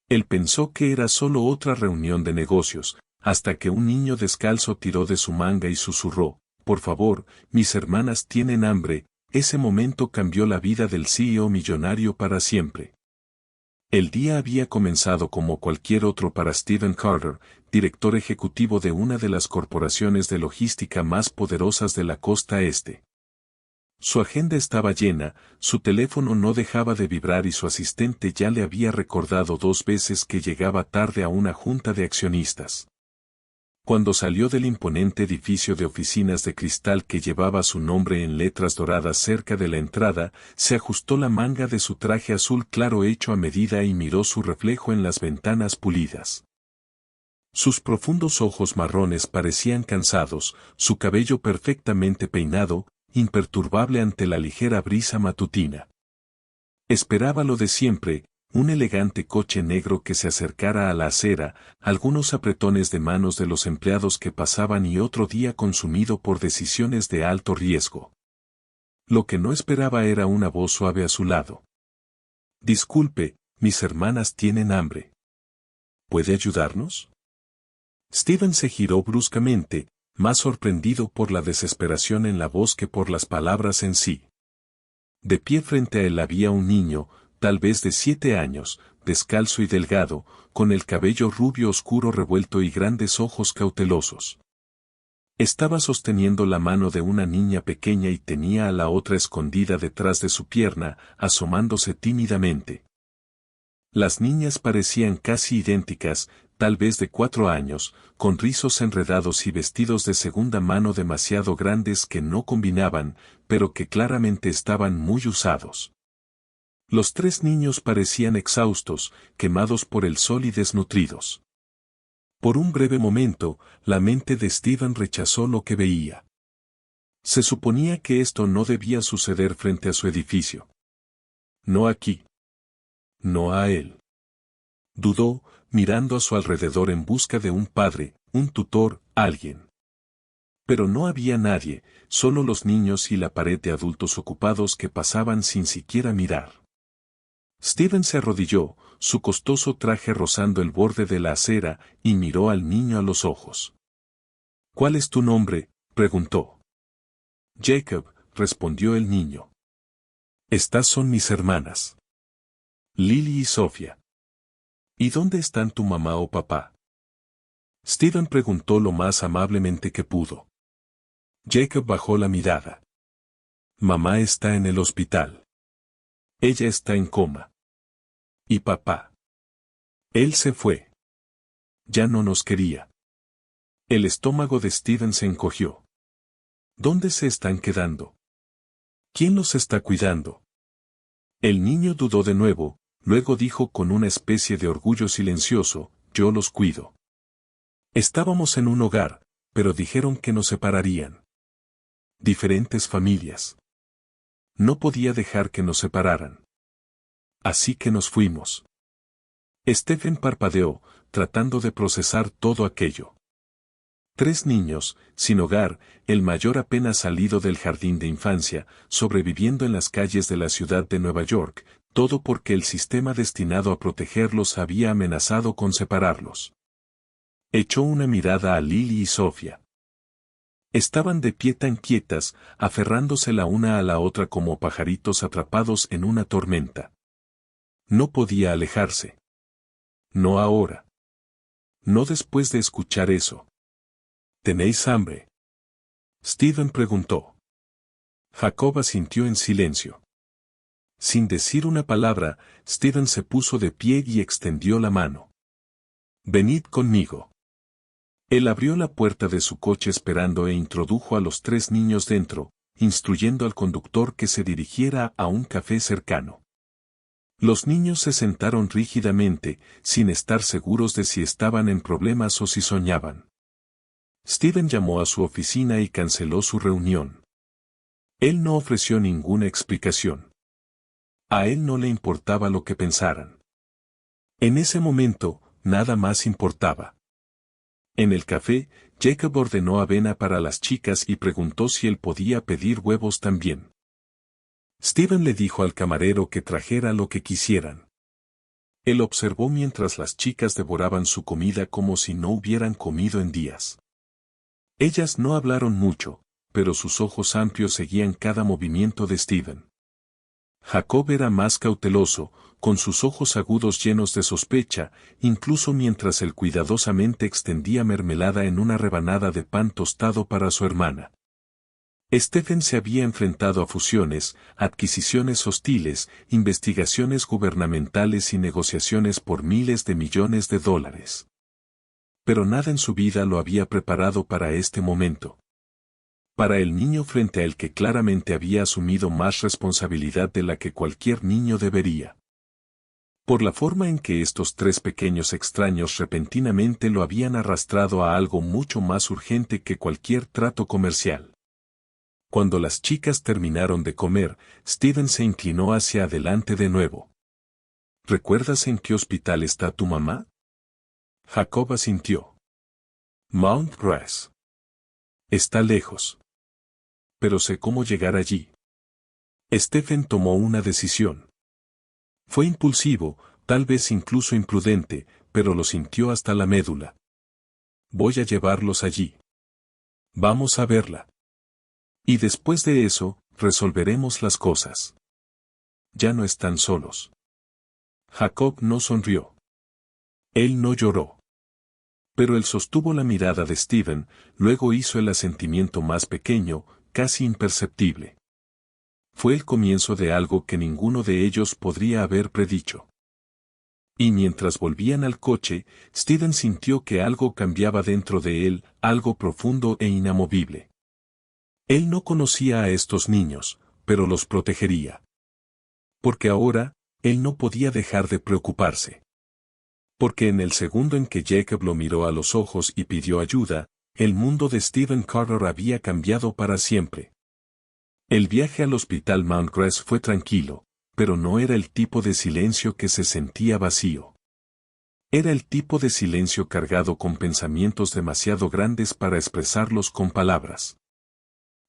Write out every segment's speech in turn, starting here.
Él pensó que era solo otra reunión de negocios, hasta que un niño descalzo tiró de su manga y susurró, «Por favor, mis hermanas tienen hambre». Ese momento cambió la vida del CEO millonario para siempre. El día había comenzado como cualquier otro para Stephen Carter, director ejecutivo de una de las corporaciones de logística más poderosas de la costa este. Su agenda estaba llena, su teléfono no dejaba de vibrar y su asistente ya le había recordado 2 veces que llegaba tarde a una junta de accionistas. Cuando salió del imponente edificio de oficinas de cristal que llevaba su nombre en letras doradas cerca de la entrada, se ajustó la manga de su traje azul claro hecho a medida y miró su reflejo en las ventanas pulidas. Sus profundos ojos marrones parecían cansados, su cabello perfectamente peinado, imperturbable ante la ligera brisa matutina. Esperaba lo de siempre, un elegante coche negro que se acercara a la acera, algunos apretones de manos de los empleados que pasaban y otro día consumido por decisiones de alto riesgo. Lo que no esperaba era una voz suave a su lado. «Disculpe, mis hermanas tienen hambre. ¿Puede ayudarnos?» Stephen se giró bruscamente, más sorprendido por la desesperación en la voz que por las palabras en sí. De pie frente a él había un niño, tal vez de 7 años, descalzo y delgado, con el cabello rubio oscuro revuelto y grandes ojos cautelosos. Estaba sosteniendo la mano de una niña pequeña y tenía a la otra escondida detrás de su pierna, asomándose tímidamente. Las niñas parecían casi idénticas, tal vez de 4 años, con rizos enredados y vestidos de segunda mano demasiado grandes que no combinaban, pero que claramente estaban muy usados. Los 3 niños parecían exhaustos, quemados por el sol y desnutridos. Por un breve momento, la mente de Stephen rechazó lo que veía. Se suponía que esto no debía suceder frente a su edificio. No aquí. No a él. Dudó, mirando a su alrededor en busca de un padre, un tutor, alguien. Pero no había nadie, solo los niños y la pared de adultos ocupados que pasaban sin siquiera mirar. Stephen se arrodilló, su costoso traje rozando el borde de la acera, y miró al niño a los ojos. «¿Cuál es tu nombre?», preguntó. «Jacob», respondió el niño. «Estas son mis hermanas. Lily y Sofía». «¿Y dónde están tu mamá o papá?», Stephen preguntó lo más amablemente que pudo. Jacob bajó la mirada. «Mamá está en el hospital. Ella está en coma. ¿Y papá? Él se fue. Ya no nos quería». El estómago de Stephen se encogió. «¿Dónde se están quedando? ¿Quién los está cuidando?». El niño dudó de nuevo, luego dijo con una especie de orgullo silencioso, «Yo los cuido». Estábamos en un hogar, pero dijeron que nos separarían. Diferentes familias. No podía dejar que nos separaran. Así que nos fuimos. Stephen parpadeó, tratando de procesar todo aquello. 3 niños, sin hogar, el mayor apenas salido del jardín de infancia, sobreviviendo en las calles de la ciudad de Nueva York, todo porque el sistema destinado a protegerlos había amenazado con separarlos. Echó una mirada a Lily y Sofía. Estaban de pie tan quietas, aferrándose la una a la otra como pajaritos atrapados en una tormenta. No podía alejarse. No ahora. No después de escuchar eso. ¿Tenéis hambre?, Stephen preguntó. Jacob asintió en silencio. Sin decir una palabra, Stephen se puso de pie y extendió la mano. «Venid conmigo». Él abrió la puerta de su coche esperando e introdujo a los 3 niños dentro, instruyendo al conductor que se dirigiera a un café cercano. Los niños se sentaron rígidamente, sin estar seguros de si estaban en problemas o si soñaban. Stephen llamó a su oficina y canceló su reunión. Él no ofreció ninguna explicación. A él no le importaba lo que pensaran. En ese momento, nada más importaba. En el café, Jacob ordenó avena para las chicas y preguntó si él podía pedir huevos también. Stephen le dijo al camarero que trajera lo que quisieran. Él observó mientras las chicas devoraban su comida como si no hubieran comido en días. Ellas no hablaron mucho, pero sus ojos amplios seguían cada movimiento de Steven. Jacob era más cauteloso, con sus ojos agudos llenos de sospecha, incluso mientras él cuidadosamente extendía mermelada en una rebanada de pan tostado para su hermana. Stephen se había enfrentado a fusiones, adquisiciones hostiles, investigaciones gubernamentales y negociaciones por miles de millones de dólares. Pero nada en su vida lo había preparado para este momento. Para el niño frente a él que claramente había asumido más responsabilidad de la que cualquier niño debería. Por la forma en que estos tres pequeños extraños repentinamente lo habían arrastrado a algo mucho más urgente que cualquier trato comercial. Cuando las chicas terminaron de comer, Steven se inclinó hacia adelante de nuevo. ¿Recuerdas en qué hospital está tu mamá? Jacob asintió. Mount Grass. Está lejos. Pero sé cómo llegar allí. Stephen tomó una decisión. Fue impulsivo, tal vez incluso imprudente, pero lo sintió hasta la médula. Voy a llevarlos allí. Vamos a verla. Y después de eso, resolveremos las cosas. Ya no están solos. Jacob no sonrió. Él no lloró. Pero él sostuvo la mirada de Steven, luego hizo el asentimiento más pequeño, casi imperceptible. Fue el comienzo de algo que ninguno de ellos podría haber predicho. Y mientras volvían al coche, Steven sintió que algo cambiaba dentro de él, algo profundo e inamovible. Él no conocía a estos niños, pero los protegería. Porque ahora, él no podía dejar de preocuparse. Porque en el segundo en que Jacob lo miró a los ojos y pidió ayuda, el mundo de Steven Carter había cambiado para siempre. El viaje al hospital Mount Grass fue tranquilo, pero no era el tipo de silencio que se sentía vacío. Era el tipo de silencio cargado con pensamientos demasiado grandes para expresarlos con palabras.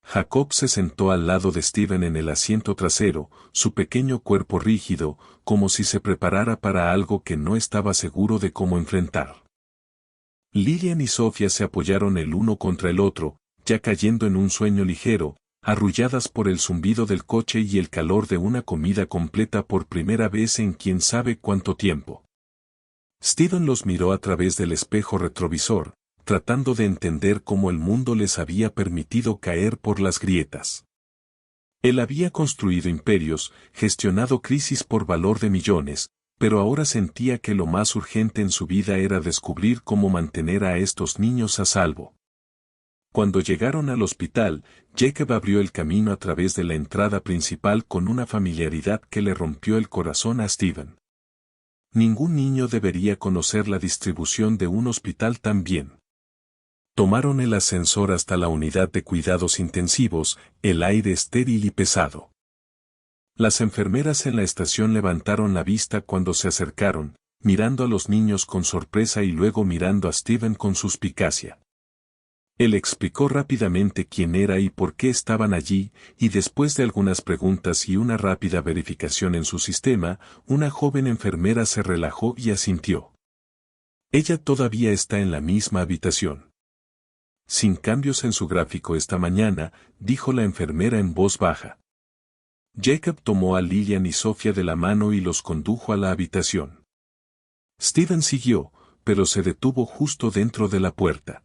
Jacob se sentó al lado de Steven en el asiento trasero, su pequeño cuerpo rígido, como si se preparara para algo que no estaba seguro de cómo enfrentar. Lillian y Sofía se apoyaron el uno contra el otro, ya cayendo en un sueño ligero, arrulladas por el zumbido del coche y el calor de una comida completa por primera vez en quién sabe cuánto tiempo. Steven los miró a través del espejo retrovisor, tratando de entender cómo el mundo les había permitido caer por las grietas. Él había construido imperios, gestionado crisis por valor de millones, pero ahora sentía que lo más urgente en su vida era descubrir cómo mantener a estos niños a salvo. Cuando llegaron al hospital, Jacob abrió el camino a través de la entrada principal con una familiaridad que le rompió el corazón a Steven. Ningún niño debería conocer la distribución de un hospital tan bien. Tomaron el ascensor hasta la unidad de cuidados intensivos, el aire estéril y pesado. Las enfermeras en la estación levantaron la vista cuando se acercaron, mirando a los niños con sorpresa y luego mirando a Steven con suspicacia. Él explicó rápidamente quién era y por qué estaban allí, y después de algunas preguntas y una rápida verificación en su sistema, una joven enfermera se relajó y asintió. Ella todavía está en la misma habitación. Sin cambios en su gráfico esta mañana, dijo la enfermera en voz baja. Jacob tomó a Lillian y Sofía de la mano y los condujo a la habitación. Steven siguió, pero se detuvo justo dentro de la puerta.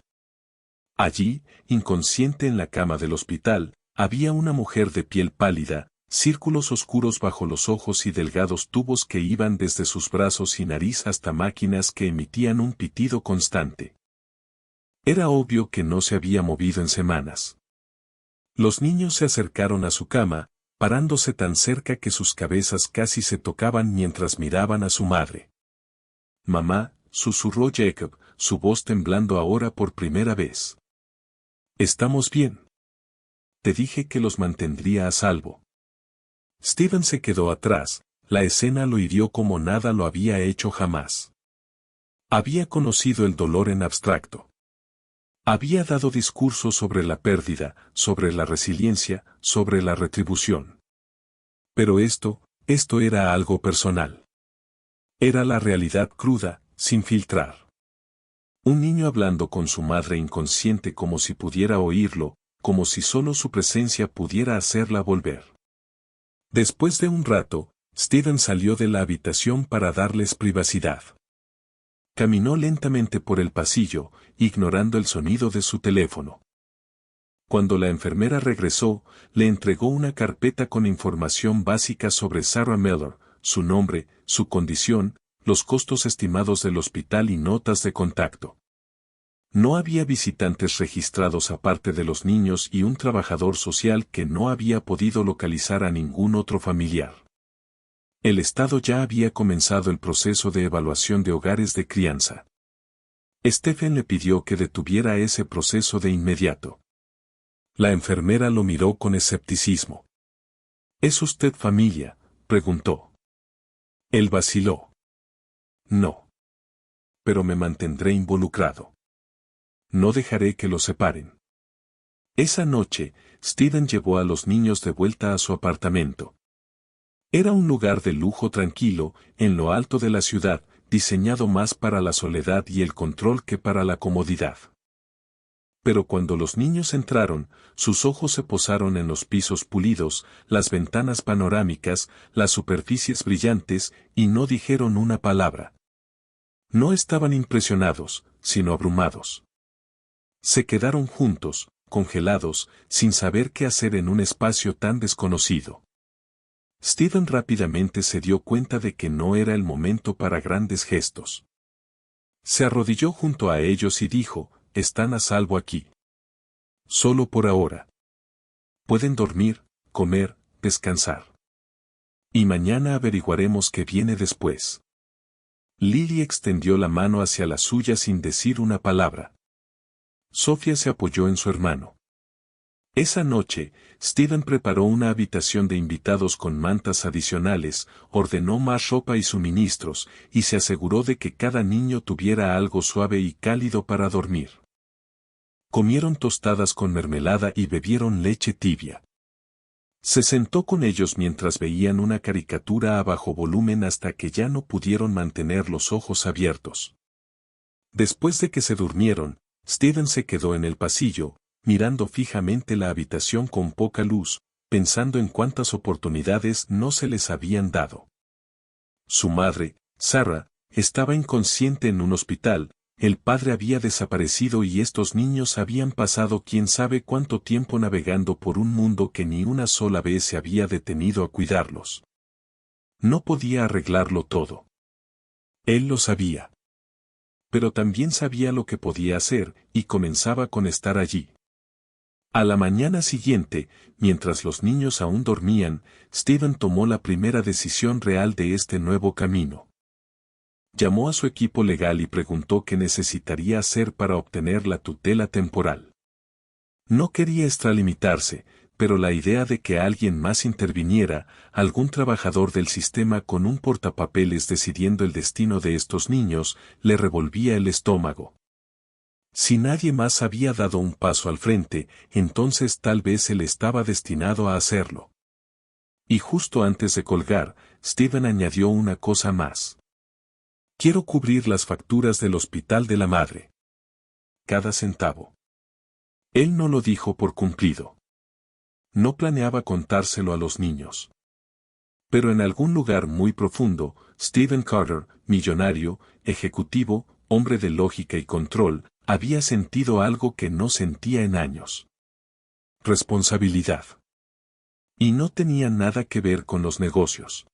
Allí, inconsciente en la cama del hospital, había una mujer de piel pálida, círculos oscuros bajo los ojos y delgados tubos que iban desde sus brazos y nariz hasta máquinas que emitían un pitido constante. Era obvio que no se había movido en semanas. Los niños se acercaron a su cama, parándose tan cerca que sus cabezas casi se tocaban mientras miraban a su madre. «Mamá», susurró Jacob, su voz temblando ahora por primera vez. «¿Estamos bien? Te dije que los mantendría a salvo». Steven se quedó atrás, la escena lo hirió como nada lo había hecho jamás. Había conocido el dolor en abstracto. Había dado discursos sobre la pérdida, sobre la resiliencia, sobre la retribución. Pero esto era algo personal. Era la realidad cruda, sin filtrar. Un niño hablando con su madre inconsciente como si pudiera oírlo, como si solo su presencia pudiera hacerla volver. Después de un rato, Steven salió de la habitación para darles privacidad. Caminó lentamente por el pasillo, ignorando el sonido de su teléfono. Cuando la enfermera regresó, le entregó una carpeta con información básica sobre Sarah Miller, su nombre, su condición, los costos estimados del hospital y notas de contacto. No había visitantes registrados aparte de los niños y un trabajador social que no había podido localizar a ningún otro familiar. El Estado ya había comenzado el proceso de evaluación de hogares de crianza. Stephen le pidió que detuviera ese proceso de inmediato. La enfermera lo miró con escepticismo. ¿Es usted familia?, preguntó. Él vaciló. No. Pero me mantendré involucrado. No dejaré que los separen. Esa noche, Steven llevó a los niños de vuelta a su apartamento. Era un lugar de lujo tranquilo, en lo alto de la ciudad, diseñado más para la soledad y el control que para la comodidad. Pero cuando los niños entraron, sus ojos se posaron en los pisos pulidos, las ventanas panorámicas, las superficies brillantes, y no dijeron una palabra. No estaban impresionados, sino abrumados. Se quedaron juntos, congelados, sin saber qué hacer en un espacio tan desconocido. Steven rápidamente se dio cuenta de que no era el momento para grandes gestos. Se arrodilló junto a ellos y dijo: «Están a salvo aquí. Solo por ahora. Pueden dormir, comer, descansar. Y mañana averiguaremos qué viene después». Lily extendió la mano hacia la suya sin decir una palabra. Sofía se apoyó en su hermano. Esa noche, Steven preparó una habitación de invitados con mantas adicionales, ordenó más ropa y suministros, y se aseguró de que cada niño tuviera algo suave y cálido para dormir. Comieron tostadas con mermelada y bebieron leche tibia. Se sentó con ellos mientras veían una caricatura a bajo volumen hasta que ya no pudieron mantener los ojos abiertos. Después de que se durmieron, Steven se quedó en el pasillo, mirando fijamente la habitación con poca luz, pensando en cuántas oportunidades no se les habían dado. Su madre, Sarah, estaba inconsciente en un hospital, el padre había desaparecido y estos niños habían pasado quién sabe cuánto tiempo navegando por un mundo que ni una sola vez se había detenido a cuidarlos. No podía arreglarlo todo. Él lo sabía. Pero también sabía lo que podía hacer, y comenzaba con estar allí. A la mañana siguiente, mientras los niños aún dormían, Steven tomó la primera decisión real de este nuevo camino. Llamó a su equipo legal y preguntó qué necesitaría hacer para obtener la tutela temporal. No quería extralimitarse, pero la idea de que alguien más interviniera, algún trabajador del sistema con un portapapeles decidiendo el destino de estos niños, le revolvía el estómago. Si nadie más había dado un paso al frente, entonces tal vez él estaba destinado a hacerlo. Y justo antes de colgar, Steven añadió una cosa más. Quiero cubrir las facturas del hospital de la madre. Cada centavo. Él no lo dijo por cumplido. No planeaba contárselo a los niños. Pero en algún lugar muy profundo, Steven Carter, millonario, ejecutivo, hombre de lógica y control, había sentido algo que no sentía en años. Responsabilidad. Y no tenía nada que ver con los negocios.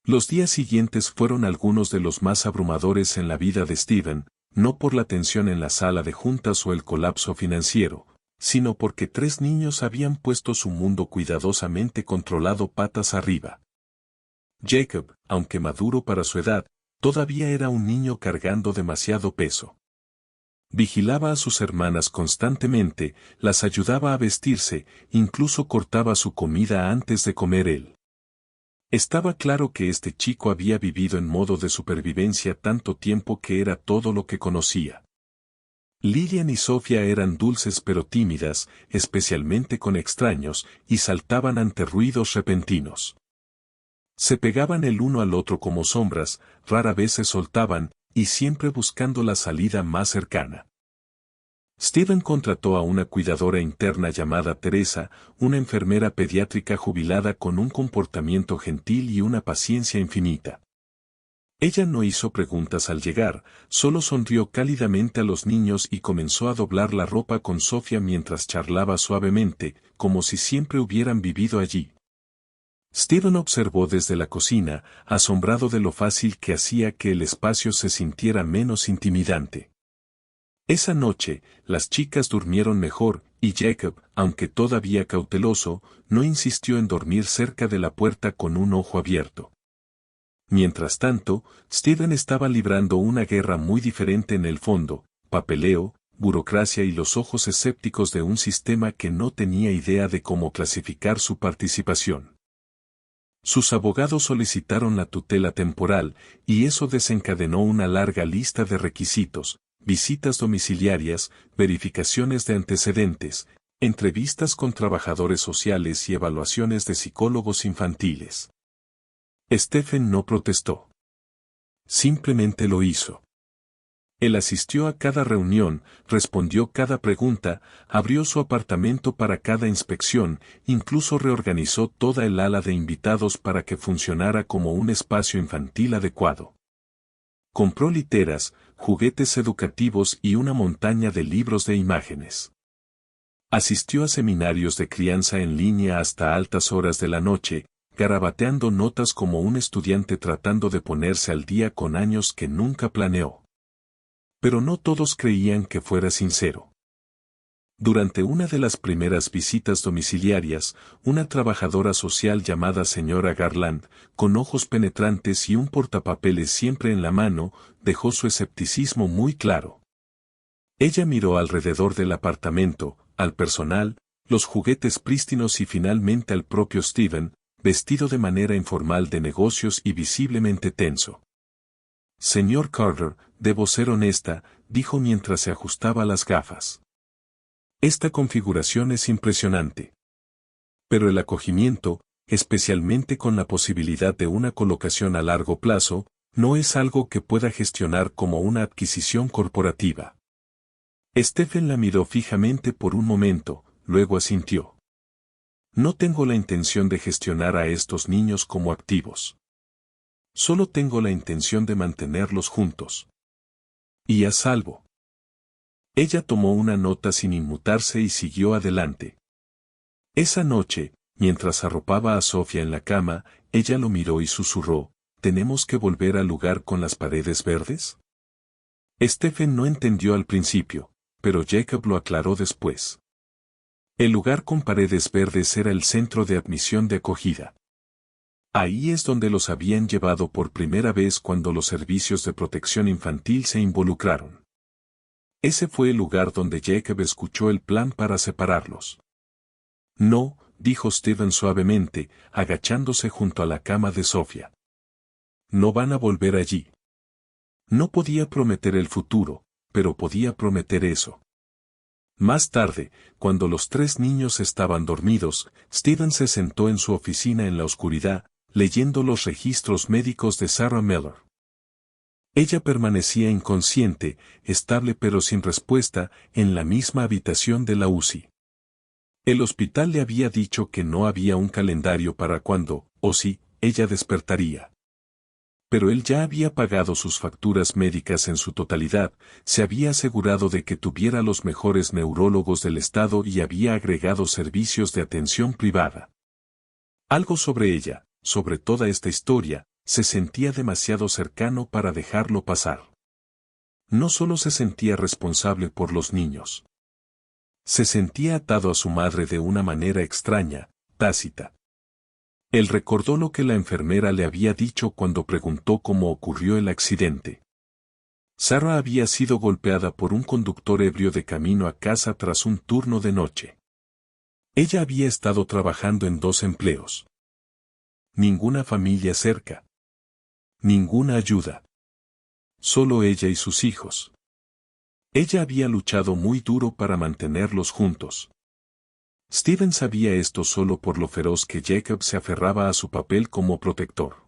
Los días siguientes fueron algunos de los más abrumadores en la vida de Steven, no por la tensión en la sala de juntas o el colapso financiero, sino porque 3 niños habían puesto su mundo cuidadosamente controlado patas arriba. Jacob, aunque maduro para su edad, todavía era un niño cargando demasiado peso. Vigilaba a sus hermanas constantemente, las ayudaba a vestirse, incluso cortaba su comida antes de comer él. Estaba claro que este chico había vivido en modo de supervivencia tanto tiempo que era todo lo que conocía. Lillian y Sofía eran dulces pero tímidas, especialmente con extraños, y saltaban ante ruidos repentinos. Se pegaban el uno al otro como sombras, rara vez se soltaban, y siempre buscando la salida más cercana. Steven contrató a una cuidadora interna llamada Teresa, una enfermera pediátrica jubilada con un comportamiento gentil y una paciencia infinita. Ella no hizo preguntas al llegar, solo sonrió cálidamente a los niños y comenzó a doblar la ropa con Sofía mientras charlaba suavemente, como si siempre hubieran vivido allí. Steven observó desde la cocina, asombrado de lo fácil que hacía que el espacio se sintiera menos intimidante. Esa noche, las chicas durmieron mejor, y Jacob, aunque todavía cauteloso, no insistió en dormir cerca de la puerta con un ojo abierto. Mientras tanto, Steven estaba librando una guerra muy diferente en el fondo: papeleo, burocracia y los ojos escépticos de un sistema que no tenía idea de cómo clasificar su participación. Sus abogados solicitaron la tutela temporal, y eso desencadenó una larga lista de requisitos: visitas domiciliarias, verificaciones de antecedentes, entrevistas con trabajadores sociales y evaluaciones de psicólogos infantiles. Stephen no protestó. Simplemente lo hizo. Él asistió a cada reunión, respondió cada pregunta, abrió su apartamento para cada inspección, incluso reorganizó toda el ala de invitados para que funcionara como un espacio infantil adecuado. Compró literas, juguetes educativos y una montaña de libros de imágenes. Asistió a seminarios de crianza en línea hasta altas horas de la noche, garabateando notas como un estudiante tratando de ponerse al día con años que nunca planeó. Pero no todos creían que fuera sincero. Durante una de las primeras visitas domiciliarias, una trabajadora social llamada señora Garland, con ojos penetrantes y un portapapeles siempre en la mano, dejó su escepticismo muy claro. Ella miró alrededor del apartamento, al personal, los juguetes prístinos y finalmente al propio Steven, vestido de manera informal de negocios y visiblemente tenso. Señor Carter, debo ser honesta, dijo mientras se ajustaba las gafas. Esta configuración es impresionante. Pero el acogimiento, especialmente con la posibilidad de una colocación a largo plazo, no es algo que pueda gestionar como una adquisición corporativa. Stephen la miró fijamente por un momento, luego asintió. No tengo la intención de gestionar a estos niños como activos. Solo tengo la intención de mantenerlos juntos. Y a salvo. Ella tomó una nota sin inmutarse y siguió adelante. Esa noche, mientras arropaba a Sofía en la cama, ella lo miró y susurró: ¿tenemos que volver al lugar con las paredes verdes? Stephen no entendió al principio, pero Jacob lo aclaró después. El lugar con paredes verdes era el centro de admisión de acogida. Ahí es donde los habían llevado por primera vez cuando los servicios de protección infantil se involucraron. Ese fue el lugar donde Jacob escuchó el plan para separarlos. No, dijo Steven suavemente, agachándose junto a la cama de Sofía. No van a volver allí. No podía prometer el futuro, pero podía prometer eso. Más tarde, cuando los tres niños estaban dormidos, Steven se sentó en su oficina en la oscuridad, leyendo los registros médicos de Sarah Miller. Ella permanecía inconsciente, estable pero sin respuesta, en la misma habitación de la UCI. El hospital le había dicho que no había un calendario para cuándo, o si, ella despertaría. Pero él ya había pagado sus facturas médicas en su totalidad, se había asegurado de que tuviera los mejores neurólogos del estado y había agregado servicios de atención privada. Algo sobre ella, sobre toda esta historia, se sentía demasiado cercano para dejarlo pasar. No solo se sentía responsable por los niños. Se sentía atado a su madre de una manera extraña, tácita. Él recordó lo que la enfermera le había dicho cuando preguntó cómo ocurrió el accidente. Sarah había sido golpeada por un conductor ebrio de camino a casa tras un turno de noche. Ella había estado trabajando en 2 empleos. Ninguna familia cerca. Ninguna ayuda. Solo ella y sus hijos. Ella había luchado muy duro para mantenerlos juntos. Steven sabía esto solo por lo feroz que Jacob se aferraba a su papel como protector.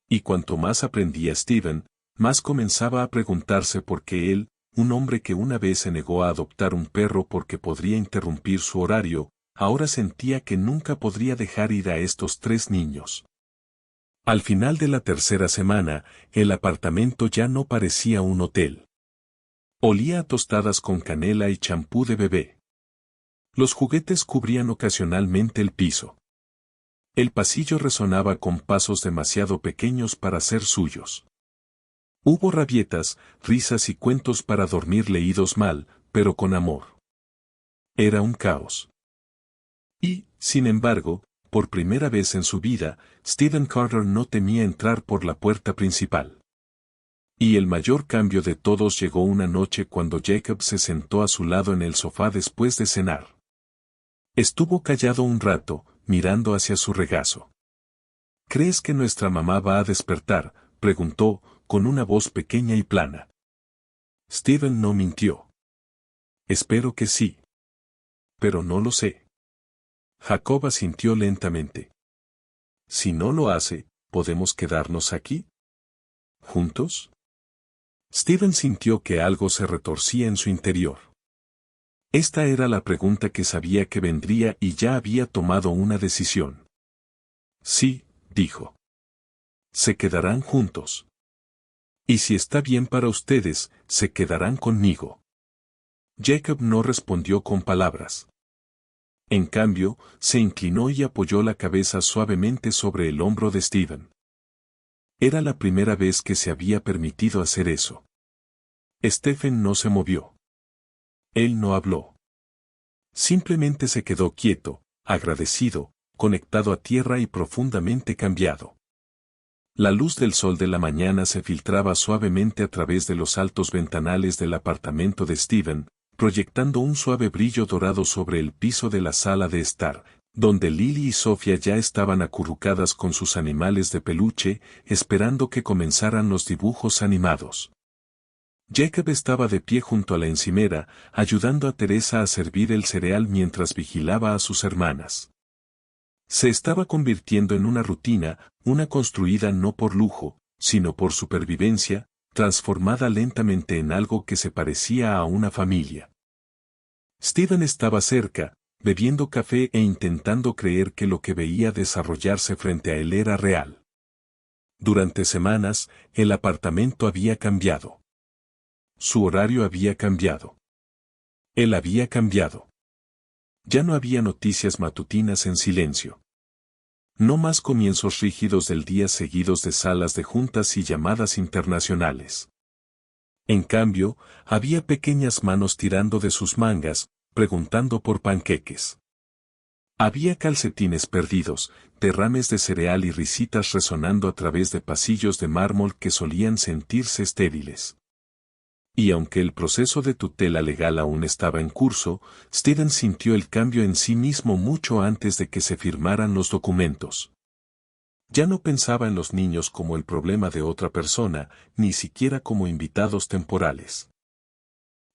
Y cuanto más aprendía Steven, más comenzaba a preguntarse por qué él, un hombre que una vez se negó a adoptar un perro porque podría interrumpir su horario, ahora sentía que nunca podría dejar ir a estos 3 niños. Al final de la tercera semana, el apartamento ya no parecía un hotel. Olía a tostadas con canela y champú de bebé. Los juguetes cubrían ocasionalmente el piso. El pasillo resonaba con pasos demasiado pequeños para ser suyos. Hubo rabietas, risas y cuentos para dormir leídos mal, pero con amor. Era un caos. Y, sin embargo, por primera vez en su vida, Steven Carter no temía entrar por la puerta principal. Y el mayor cambio de todos llegó una noche cuando Jacob se sentó a su lado en el sofá después de cenar. Estuvo callado un rato, mirando hacia su regazo. ¿Crees que nuestra mamá va a despertar?, preguntó, con una voz pequeña y plana. Steven no mintió. Espero que sí. Pero no lo sé. Jacob asintió lentamente. Si no lo hace, ¿podemos quedarnos aquí? ¿Juntos? Steven sintió que algo se retorcía en su interior. Esta era la pregunta que sabía que vendría y ya había tomado una decisión. Sí, dijo. Se quedarán juntos. Y si está bien para ustedes, se quedarán conmigo. Jacob no respondió con palabras. En cambio, se inclinó y apoyó la cabeza suavemente sobre el hombro de Steven. Era la primera vez que se había permitido hacer eso. Stephen no se movió. Él no habló. Simplemente se quedó quieto, agradecido, conectado a tierra y profundamente cambiado. La luz del sol de la mañana se filtraba suavemente a través de los altos ventanales del apartamento de Steven, proyectando un suave brillo dorado sobre el piso de la sala de estar, donde Lily y Sofía ya estaban acurrucadas con sus animales de peluche, esperando que comenzaran los dibujos animados. Jacob estaba de pie junto a la encimera, ayudando a Teresa a servir el cereal mientras vigilaba a sus hermanas. Se estaba convirtiendo en una rutina, una construida no por lujo, sino por supervivencia, transformada lentamente en algo que se parecía a una familia. Steven estaba cerca, bebiendo café e intentando creer que lo que veía desarrollarse frente a él era real. Durante semanas, el apartamento había cambiado. Su horario había cambiado. Él había cambiado. Ya no había noticias matutinas en silencio. No más comienzos rígidos del día seguidos de salas de juntas y llamadas internacionales. En cambio, había pequeñas manos tirando de sus mangas, preguntando por panqueques. Había calcetines perdidos, derrames de cereal y risitas resonando a través de pasillos de mármol que solían sentirse estériles. Y aunque el proceso de tutela legal aún estaba en curso, Steven sintió el cambio en sí mismo mucho antes de que se firmaran los documentos. Ya no pensaba en los niños como el problema de otra persona, ni siquiera como invitados temporales.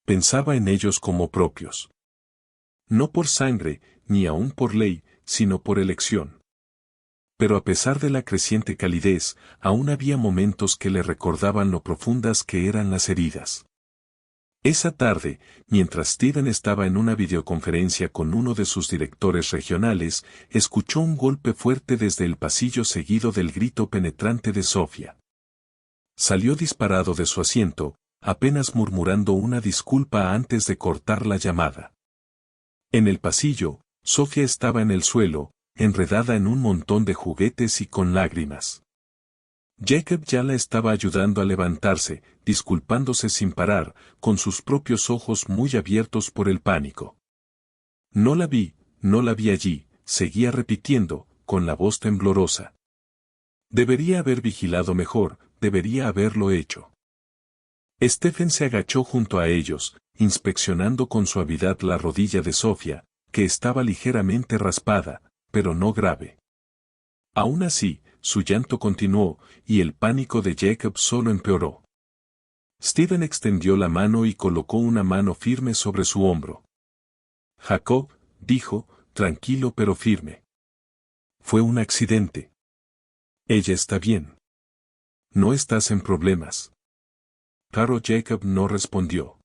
Pensaba en ellos como propios. No por sangre, ni aún por ley, sino por elección. Pero a pesar de la creciente calidez, aún había momentos que le recordaban lo profundas que eran las heridas. Esa tarde, mientras Steven estaba en una videoconferencia con uno de sus directores regionales, escuchó un golpe fuerte desde el pasillo seguido del grito penetrante de Sofía. Salió disparado de su asiento, apenas murmurando una disculpa antes de cortar la llamada. En el pasillo, Sofía estaba en el suelo, enredada en un montón de juguetes y con lágrimas. Jacob ya la estaba ayudando a levantarse, disculpándose sin parar, con sus propios ojos muy abiertos por el pánico. No la vi allí, seguía repitiendo, con la voz temblorosa. Debería haber vigilado mejor, debería haberlo hecho. Stephen se agachó junto a ellos, inspeccionando con suavidad la rodilla de Sofía, que estaba ligeramente raspada, pero no grave. Aún así, su llanto continuó, y el pánico de Jacob solo empeoró. Steven extendió la mano y colocó una mano firme sobre su hombro. Jacob, dijo, tranquilo pero firme. Fue un accidente. Ella está bien. No estás en problemas. Pero Jacob no respondió.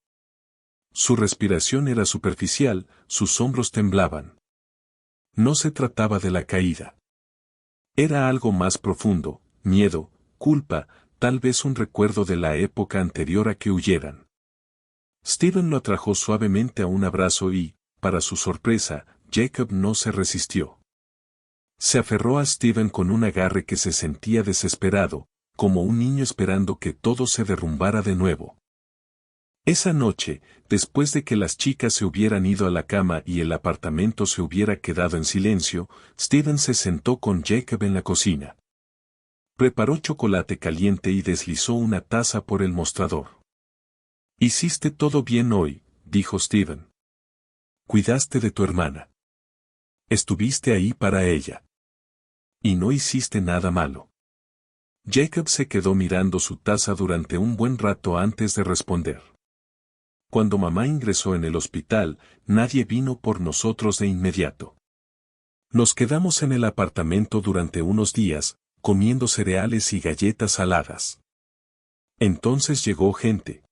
Su respiración era superficial, sus hombros temblaban. No se trataba de la caída. Era algo más profundo, miedo, culpa, tal vez un recuerdo de la época anterior a que huyeran. Stephen lo atrajo suavemente a un abrazo y, para su sorpresa, Jacob no se resistió. Se aferró a Stephen con un agarre que se sentía desesperado, como un niño esperando que todo se derrumbara de nuevo. Esa noche, después de que las chicas se hubieran ido a la cama y el apartamento se hubiera quedado en silencio, Stephen se sentó con Jacob en la cocina. Preparó chocolate caliente y deslizó una taza por el mostrador. «Hiciste todo bien hoy», dijo Stephen. «Cuidaste de tu hermana. Estuviste ahí para ella. Y no hiciste nada malo». Jacob se quedó mirando su taza durante un buen rato antes de responder. Cuando mamá ingresó en el hospital, nadie vino por nosotros de inmediato. Nos quedamos en el apartamento durante unos días, comiendo cereales y galletas saladas. Entonces llegó gente.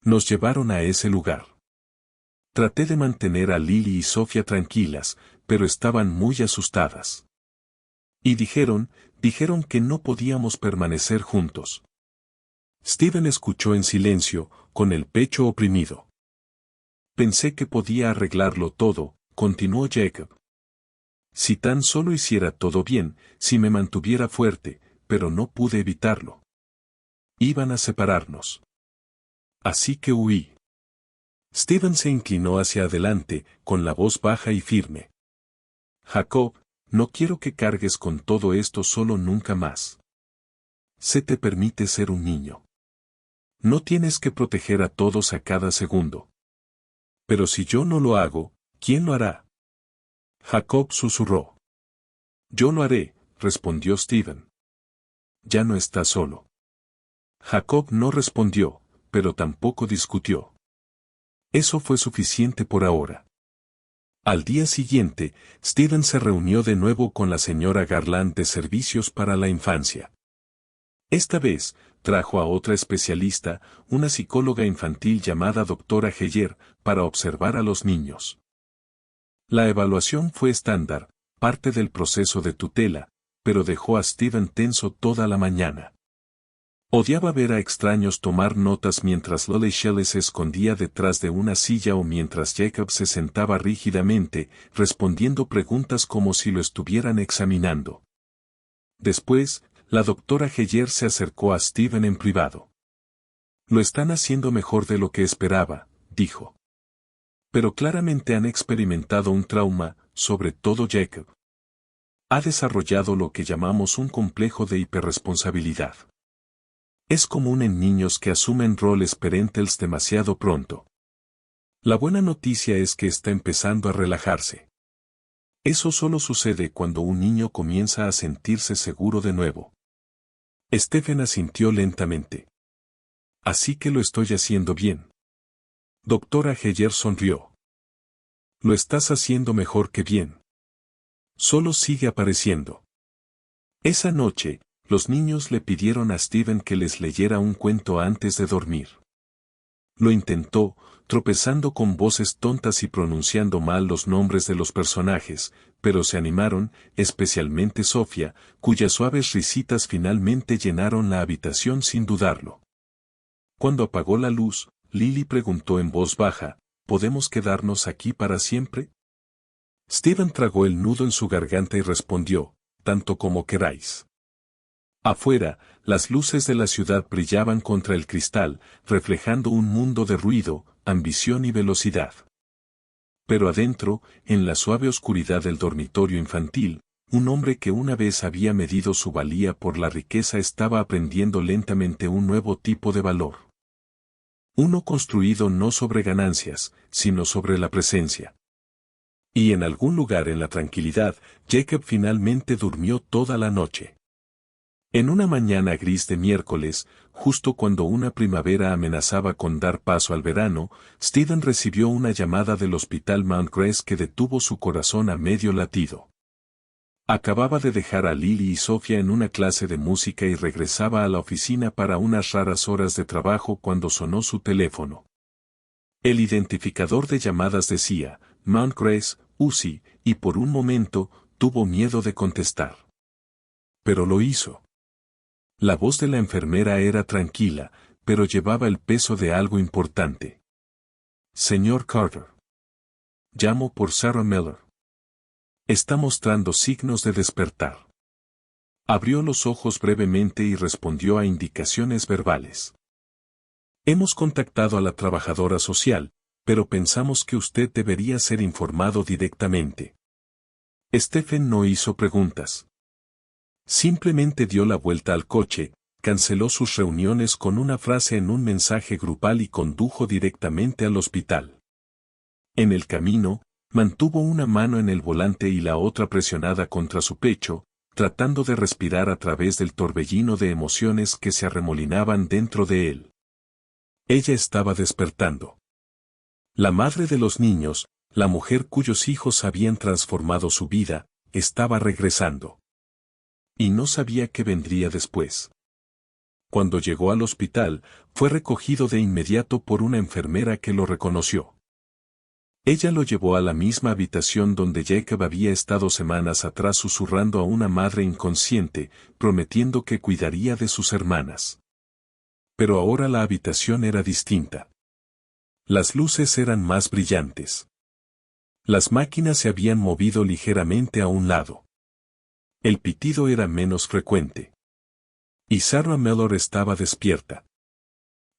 Nos llevaron a ese lugar. Traté de mantener a Lily y Sofía tranquilas, pero estaban muy asustadas. Y dijeron que no podíamos permanecer juntos. Stephen escuchó en silencio, con el pecho oprimido. Pensé que podía arreglarlo todo, continuó Jacob. Si tan solo hiciera todo bien, si me mantuviera fuerte, pero no pude evitarlo. Iban a separarnos. Así que huí. Stephen se inclinó hacia adelante, con la voz baja y firme. Jacob, no quiero que cargues con todo esto solo nunca más. Se te permite ser un niño. No tienes que proteger a todos a cada segundo. Pero si yo no lo hago, ¿quién lo hará? Jacob susurró. Yo lo haré, respondió Stephen. Ya no estás solo. Jacob no respondió, pero tampoco discutió. Eso fue suficiente por ahora. Al día siguiente, Stephen se reunió de nuevo con la señora Garland de Servicios para la Infancia. Esta vez, trajo a otra especialista, una psicóloga infantil llamada doctora Heyer, para observar a los niños. La evaluación fue estándar, parte del proceso de tutela, pero dejó a Stephen tenso toda la mañana. Odiaba ver a extraños tomar notas mientras Lolly Shelley se escondía detrás de una silla o mientras Jacob se sentaba rígidamente, respondiendo preguntas como si lo estuvieran examinando. Después, la doctora Heyer se acercó a Stephen en privado. Lo están haciendo mejor de lo que esperaba, dijo. Pero claramente han experimentado un trauma, sobre todo Jacob. Ha desarrollado lo que llamamos un complejo de hiperresponsabilidad. Es común en niños que asumen roles parentales demasiado pronto. La buena noticia es que está empezando a relajarse. Eso solo sucede cuando un niño comienza a sentirse seguro de nuevo. Stephen asintió lentamente. Así que lo estoy haciendo bien. Doctora Heyer sonrió. Lo estás haciendo mejor que bien. Solo sigue apareciendo. Esa noche, los niños le pidieron a Stephen que les leyera un cuento antes de dormir. Lo intentó, tropezando con voces tontas y pronunciando mal los nombres de los personajes, pero se animaron, especialmente Sofía, cuyas suaves risitas finalmente llenaron la habitación sin dudarlo. Cuando apagó la luz, Lily preguntó en voz baja, ¿podemos quedarnos aquí para siempre? Stephen tragó el nudo en su garganta y respondió, tanto como queráis. Afuera, las luces de la ciudad brillaban contra el cristal, reflejando un mundo de ruido, ambición y velocidad. Pero adentro, en la suave oscuridad del dormitorio infantil, un hombre que una vez había medido su valía por la riqueza estaba aprendiendo lentamente un nuevo tipo de valor. Uno construido no sobre ganancias, sino sobre la presencia. Y en algún lugar en la tranquilidad, Jacob finalmente durmió toda la noche. En una mañana gris de miércoles, justo cuando una primavera amenazaba con dar paso al verano, Stephen recibió una llamada del hospital Mount Grace que detuvo su corazón a medio latido. Acababa de dejar a Lily y Sofía en una clase de música y regresaba a la oficina para unas raras horas de trabajo cuando sonó su teléfono. El identificador de llamadas decía, Mount Grace, UCI, y por un momento, tuvo miedo de contestar. Pero lo hizo. La voz de la enfermera era tranquila, pero llevaba el peso de algo importante. Señor Carter. Llamo por Sarah Miller. Está mostrando signos de despertar. Abrió los ojos brevemente y respondió a indicaciones verbales. Hemos contactado a la trabajadora social, pero pensamos que usted debería ser informado directamente. Stephen no hizo preguntas. Simplemente dio la vuelta al coche, canceló sus reuniones con una frase en un mensaje grupal y condujo directamente al hospital. En el camino, mantuvo una mano en el volante y la otra presionada contra su pecho, tratando de respirar a través del torbellino de emociones que se arremolinaban dentro de él. Ella estaba despertando. La madre de los niños, la mujer cuyos hijos habían transformado su vida, estaba regresando. Y no sabía qué vendría después. Cuando llegó al hospital, fue recogido de inmediato por una enfermera que lo reconoció. Ella lo llevó a la misma habitación donde Jacob había estado semanas atrás susurrando a una madre inconsciente, prometiendo que cuidaría de sus hermanas. Pero ahora la habitación era distinta. Las luces eran más brillantes. Las máquinas se habían movido ligeramente a un lado. El pitido era menos frecuente. Y Sarah Miller estaba despierta.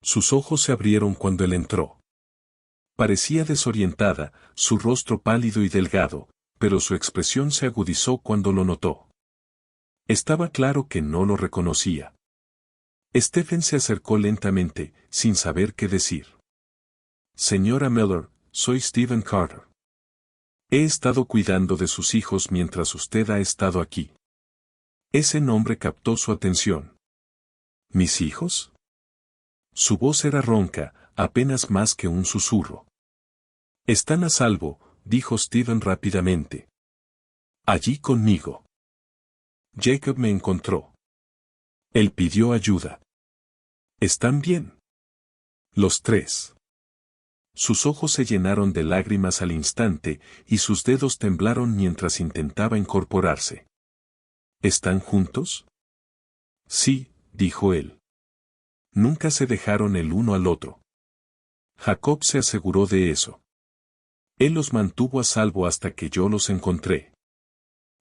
Sus ojos se abrieron cuando él entró. Parecía desorientada, su rostro pálido y delgado, pero su expresión se agudizó cuando lo notó. Estaba claro que no lo reconocía. Stephen se acercó lentamente, sin saber qué decir. Señora Miller, soy Stephen Carter. He estado cuidando de sus hijos mientras usted ha estado aquí. Ese nombre captó su atención. ¿Mis hijos? Su voz era ronca, apenas más que un susurro. Están a salvo, dijo Stephen rápidamente. Allí conmigo. Jacob me encontró. Él pidió ayuda. ¿Están bien? Los tres. Sus ojos se llenaron de lágrimas al instante, y sus dedos temblaron mientras intentaba incorporarse. ¿Están juntos? Sí, dijo él. Nunca se dejaron el uno al otro. Jacob se aseguró de eso. Él los mantuvo a salvo hasta que yo los encontré.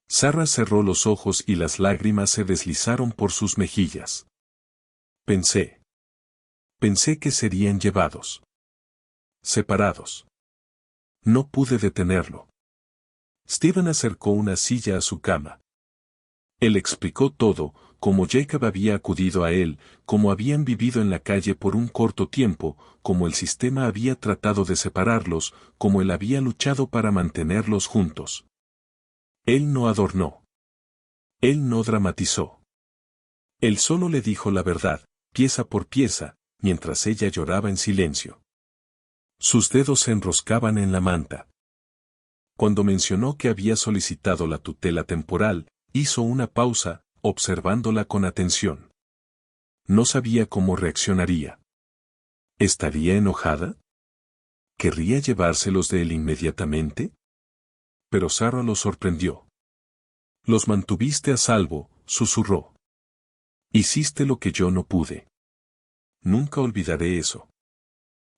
Sarah cerró los ojos y las lágrimas se deslizaron por sus mejillas. Pensé que serían llevados. Separados. No pude detenerlo. Stephen acercó una silla a su cama. Él explicó todo, cómo Jacob había acudido a él, cómo habían vivido en la calle por un corto tiempo, cómo el sistema había tratado de separarlos, cómo él había luchado para mantenerlos juntos. Él no adornó. Él no dramatizó. Él solo le dijo la verdad, pieza por pieza, mientras ella lloraba en silencio. Sus dedos se enroscaban en la manta. Cuando mencionó que había solicitado la tutela temporal, hizo una pausa, observándola con atención. No sabía cómo reaccionaría. ¿Estaría enojada? ¿Querría llevárselos de él inmediatamente? Pero Sarah lo sorprendió. Los mantuviste a salvo, susurró. Hiciste lo que yo no pude. Nunca olvidaré eso.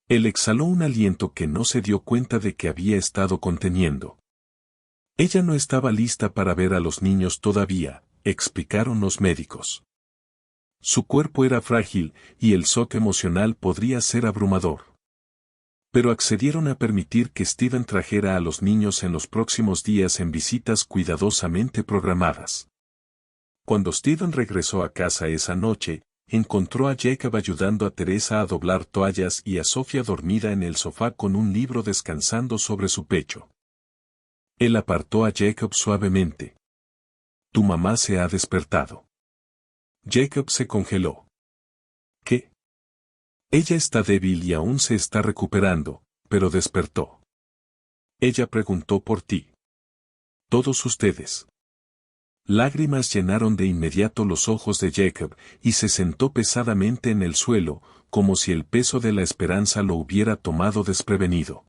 Él exhaló un aliento que no se dio cuenta de que había estado conteniendo. Ella no estaba lista para ver a los niños todavía, explicaron los médicos. Su cuerpo era frágil, y el shock emocional podría ser abrumador. Pero accedieron a permitir que Stephen trajera a los niños en los próximos días en visitas cuidadosamente programadas. Cuando Stephen regresó a casa esa noche, encontró a Jacob ayudando a Teresa a doblar toallas y a Sofía dormida en el sofá con un libro descansando sobre su pecho. Él apartó a Jacob suavemente. Tu mamá se ha despertado. Jacob se congeló. ¿Qué? Ella está débil y aún se está recuperando, pero despertó. Ella preguntó por ti. Todos ustedes. Lágrimas llenaron de inmediato los ojos de Jacob, y se sentó pesadamente en el suelo, como si el peso de la esperanza lo hubiera tomado desprevenido.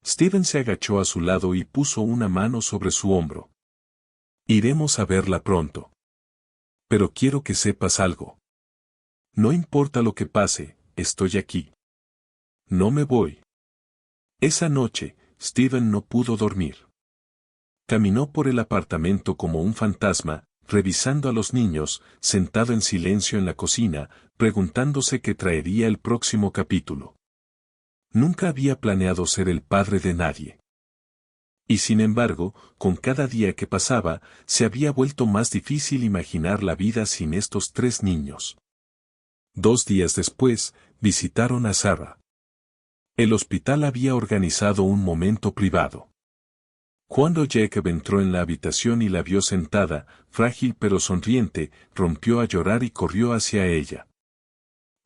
Steven se agachó a su lado y puso una mano sobre su hombro. Iremos a verla pronto. Pero quiero que sepas algo. No importa lo que pase, estoy aquí. No me voy. Esa noche, Steven no pudo dormir. Caminó por el apartamento como un fantasma, revisando a los niños, sentado en silencio en la cocina, preguntándose qué traería el próximo capítulo. Nunca había planeado ser el padre de nadie. Y sin embargo, con cada día que pasaba, se había vuelto más difícil imaginar la vida sin estos 3 niños. 2 días después, visitaron a Sarah. El hospital había organizado un momento privado. Cuando Jacob entró en la habitación y la vio sentada, frágil pero sonriente, rompió a llorar y corrió hacia ella.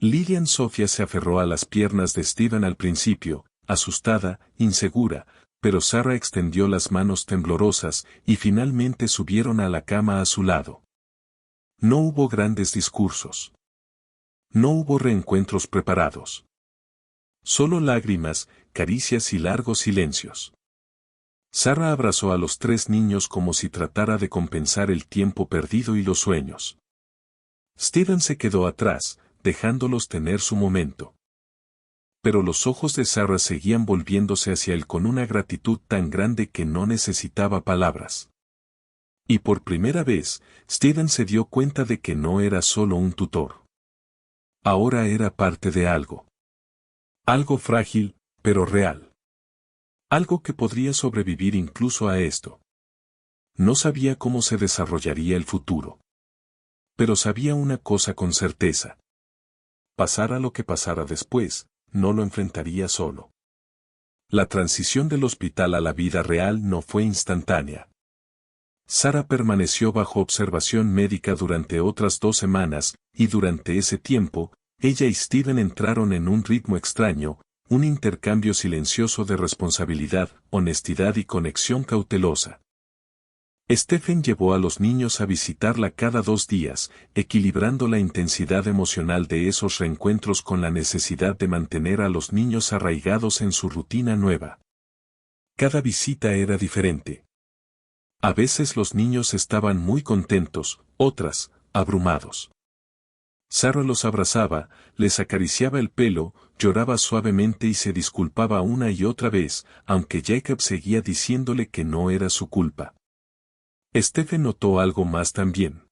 Lilian Sofía se aferró a las piernas de Steven al principio, asustada, insegura, pero Sarah extendió las manos temblorosas y finalmente subieron a la cama a su lado. No hubo grandes discursos. No hubo reencuentros preparados. Solo lágrimas, caricias y largos silencios. Sarah abrazó a los 3 niños como si tratara de compensar el tiempo perdido y los sueños. Steven se quedó atrás, dejándolos tener su momento. Pero los ojos de Sarah seguían volviéndose hacia él con una gratitud tan grande que no necesitaba palabras. Y por primera vez, Steven se dio cuenta de que no era solo un tutor. Ahora era parte de algo. Algo frágil, pero real. Algo que podría sobrevivir incluso a esto. No sabía cómo se desarrollaría el futuro. Pero sabía una cosa con certeza. Pasara lo que pasara después, no lo enfrentaría solo. La transición del hospital a la vida real no fue instantánea. Sarah permaneció bajo observación médica durante otras 2 semanas, y durante ese tiempo, ella y Steven entraron en un ritmo extraño, un intercambio silencioso de responsabilidad, honestidad y conexión cautelosa. Stephen llevó a los niños a visitarla cada 2 días, equilibrando la intensidad emocional de esos reencuentros con la necesidad de mantener a los niños arraigados en su rutina nueva. Cada visita era diferente. A veces los niños estaban muy contentos, otras, abrumados. Sarah los abrazaba, les acariciaba el pelo, lloraba suavemente y se disculpaba una y otra vez, aunque Jacob seguía diciéndole que no era su culpa. Stephen notó algo más también.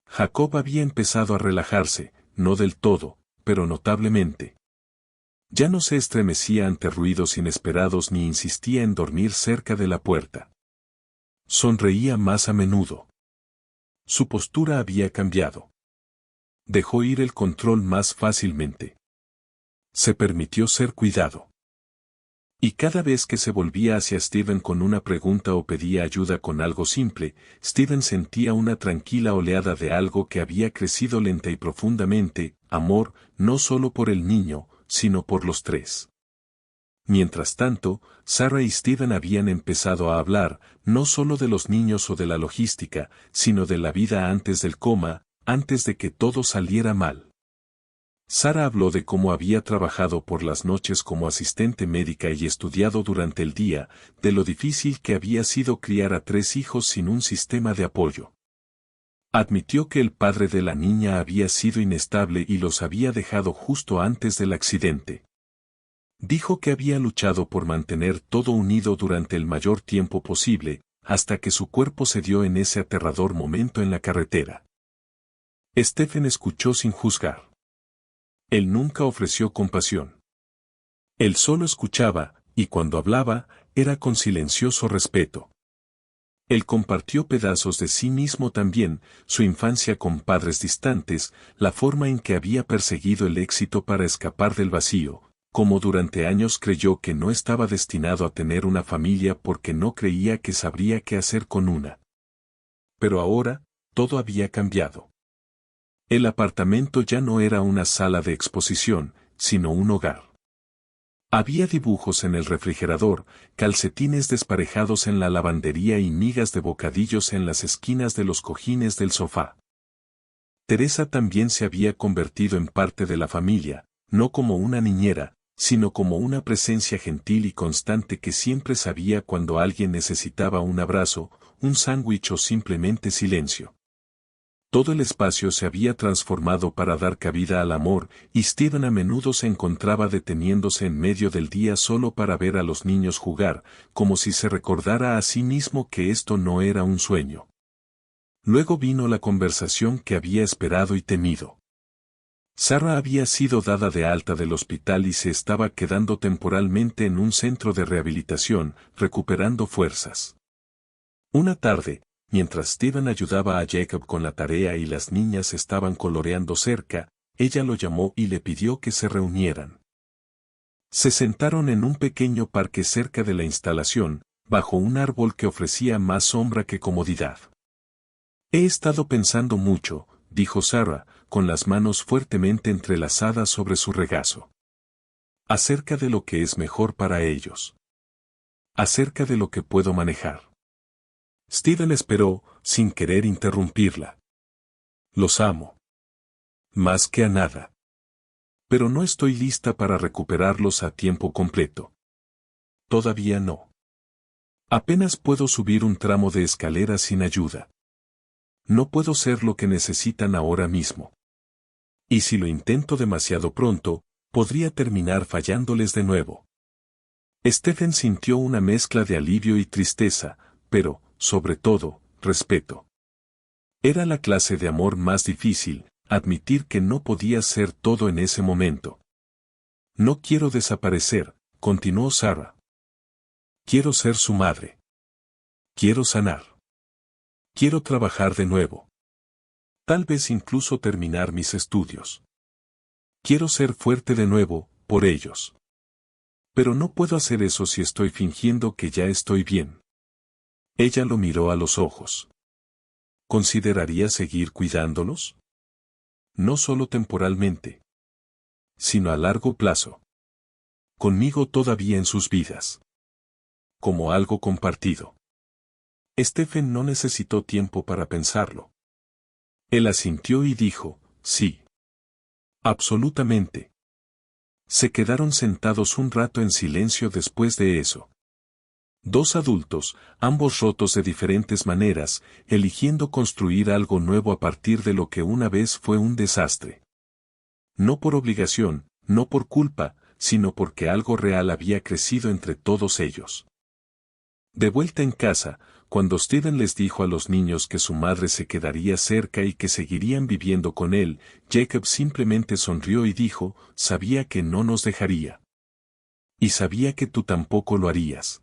Jacob había empezado a relajarse, no del todo, pero notablemente. Ya no se estremecía ante ruidos inesperados ni insistía en dormir cerca de la puerta. Sonreía más a menudo. Su postura había cambiado. Dejó ir el control más fácilmente. Se permitió ser cuidado. Y cada vez que se volvía hacia Steven con una pregunta o pedía ayuda con algo simple, Steven sentía una tranquila oleada de algo que había crecido lenta y profundamente, amor, no solo por el niño, sino por los 3. Mientras tanto, Sarah y Steven habían empezado a hablar, no solo de los niños o de la logística, sino de la vida antes del coma, antes de que todo saliera mal. Sarah habló de cómo había trabajado por las noches como asistente médica y estudiado durante el día, de lo difícil que había sido criar a 3 hijos sin un sistema de apoyo. Admitió que el padre de la niña había sido inestable y los había dejado justo antes del accidente. Dijo que había luchado por mantener todo unido durante el mayor tiempo posible, hasta que su cuerpo cedió en ese aterrador momento en la carretera. Stephen escuchó sin juzgar. Él nunca ofreció compasión. Él solo escuchaba, y cuando hablaba, era con silencioso respeto. Él compartió pedazos de sí mismo también, su infancia con padres distantes, la forma en que había perseguido el éxito para escapar del vacío, como durante años creyó que no estaba destinado a tener una familia porque no creía que sabría qué hacer con una. Pero ahora, todo había cambiado. El apartamento ya no era una sala de exposición, sino un hogar. Había dibujos en el refrigerador, calcetines desparejados en la lavandería y migas de bocadillos en las esquinas de los cojines del sofá. Teresa también se había convertido en parte de la familia, no como una niñera, sino como una presencia gentil y constante que siempre sabía cuando alguien necesitaba un abrazo, un sándwich o simplemente silencio. Todo el espacio se había transformado para dar cabida al amor, y Steven a menudo se encontraba deteniéndose en medio del día solo para ver a los niños jugar, como si se recordara a sí mismo que esto no era un sueño. Luego vino la conversación que había esperado y temido. Sarah había sido dada de alta del hospital y se estaba quedando temporalmente en un centro de rehabilitación, recuperando fuerzas. Una tarde, mientras Steven ayudaba a Jacob con la tarea y las niñas estaban coloreando cerca, ella lo llamó y le pidió que se reunieran. Se sentaron en un pequeño parque cerca de la instalación, bajo un árbol que ofrecía más sombra que comodidad. He estado pensando mucho, dijo Sarah, con las manos fuertemente entrelazadas sobre su regazo. Acerca de lo que es mejor para ellos. Acerca de lo que puedo manejar. Steven esperó, sin querer interrumpirla. Los amo. Más que a nada. Pero no estoy lista para recuperarlos a tiempo completo. Todavía no. Apenas puedo subir un tramo de escalera sin ayuda. No puedo ser lo que necesitan ahora mismo. Y si lo intento demasiado pronto, podría terminar fallándoles de nuevo. Stephen sintió una mezcla de alivio y tristeza, pero, sobre todo, respeto. Era la clase de amor más difícil, admitir que no podía ser todo en ese momento. No quiero desaparecer, continuó Sarah. Quiero ser su madre. Quiero sanar. Quiero trabajar de nuevo. Tal vez incluso terminar mis estudios. Quiero ser fuerte de nuevo, por ellos. Pero no puedo hacer eso si estoy fingiendo que ya estoy bien. Ella lo miró a los ojos. ¿Consideraría seguir cuidándolos? No solo temporalmente, sino a largo plazo. Conmigo todavía en sus vidas. Como algo compartido. Stephen no necesitó tiempo para pensarlo. Él asintió y dijo, sí. Absolutamente. Se quedaron sentados un rato en silencio después de eso. Dos adultos, ambos rotos de diferentes maneras, eligiendo construir algo nuevo a partir de lo que una vez fue un desastre. No por obligación, no por culpa, sino porque algo real había crecido entre todos ellos. De vuelta en casa, cuando Steven les dijo a los niños que su madre se quedaría cerca y que seguirían viviendo con él, Jacob simplemente sonrió y dijo, sabía que no nos dejaría. Y sabía que tú tampoco lo harías.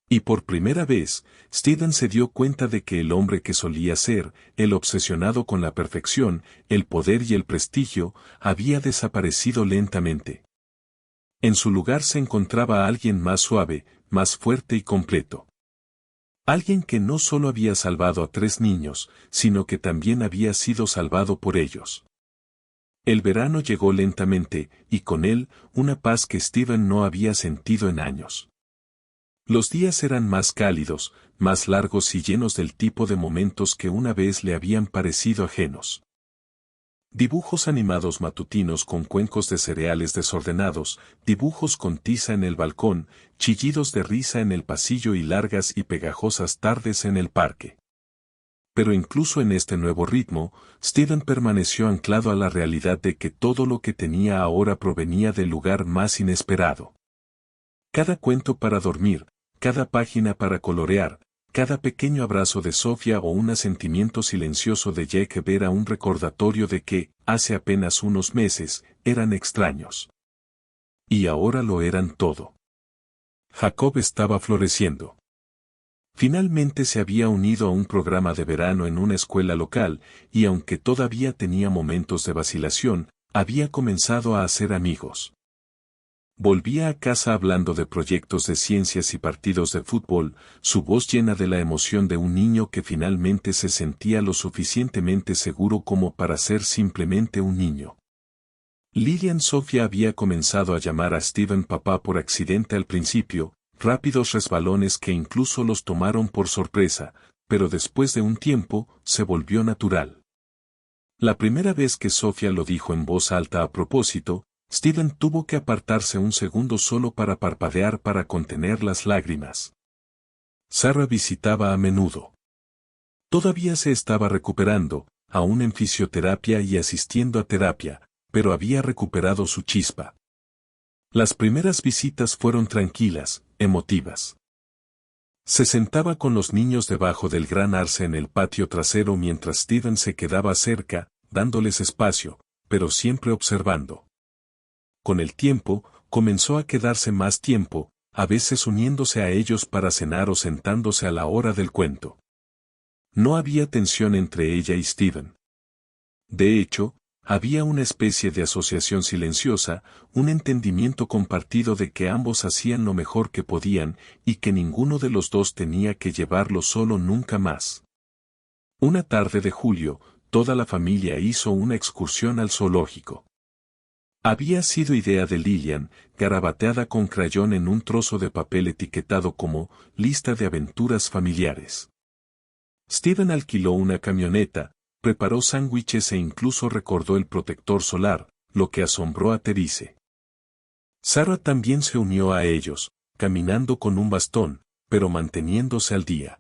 Y por primera vez, Steven se dio cuenta de que el hombre que solía ser, el obsesionado con la perfección, el poder y el prestigio, había desaparecido lentamente. En su lugar se encontraba alguien más suave, más fuerte y completo. Alguien que no solo había salvado a 3 niños, sino que también había sido salvado por ellos. El verano llegó lentamente, y con él, una paz que Steven no había sentido en años. Los días eran más cálidos, más largos y llenos del tipo de momentos que una vez le habían parecido ajenos. Dibujos animados matutinos con cuencos de cereales desordenados, dibujos con tiza en el balcón, chillidos de risa en el pasillo y largas y pegajosas tardes en el parque. Pero incluso en este nuevo ritmo, Steven permaneció anclado a la realidad de que todo lo que tenía ahora provenía del lugar más inesperado. Cada cuento para dormir, cada página para colorear, cada pequeño abrazo de Sofía o un asentimiento silencioso de Jacob era un recordatorio de que, hace apenas unos meses, eran extraños. Y ahora lo eran todo. Jacob estaba floreciendo. Finalmente se había unido a un programa de verano en una escuela local, y aunque todavía tenía momentos de vacilación, había comenzado a hacer amigos. Volvía a casa hablando de proyectos de ciencias y partidos de fútbol, su voz llena de la emoción de un niño que finalmente se sentía lo suficientemente seguro como para ser simplemente un niño. Lilian Sofía había comenzado a llamar a Steven papá por accidente al principio, rápidos resbalones que incluso los tomaron por sorpresa, pero después de un tiempo, se volvió natural. La primera vez que Sofía lo dijo en voz alta a propósito, Steven tuvo que apartarse un segundo solo para parpadear para contener las lágrimas. Sarah visitaba a menudo. Todavía se estaba recuperando, aún en fisioterapia y asistiendo a terapia, pero había recuperado su chispa. Las primeras visitas fueron tranquilas, emotivas. Se sentaba con los niños debajo del gran arce en el patio trasero mientras Steven se quedaba cerca, dándoles espacio, pero siempre observando. Con el tiempo, comenzó a quedarse más tiempo, a veces uniéndose a ellos para cenar o sentándose a la hora del cuento. No había tensión entre ella y Steven. De hecho, había una especie de asociación silenciosa, un entendimiento compartido de que ambos hacían lo mejor que podían y que ninguno de los dos tenía que llevarlo solo nunca más. Una tarde de julio, toda la familia hizo una excursión al zoológico. Había sido idea de Lilian, garabateada con crayón en un trozo de papel etiquetado como «Lista de aventuras familiares». Steven alquiló una camioneta, preparó sándwiches e incluso recordó el protector solar, lo que asombró a Therese. Sarah también se unió a ellos, caminando con un bastón, pero manteniéndose al día.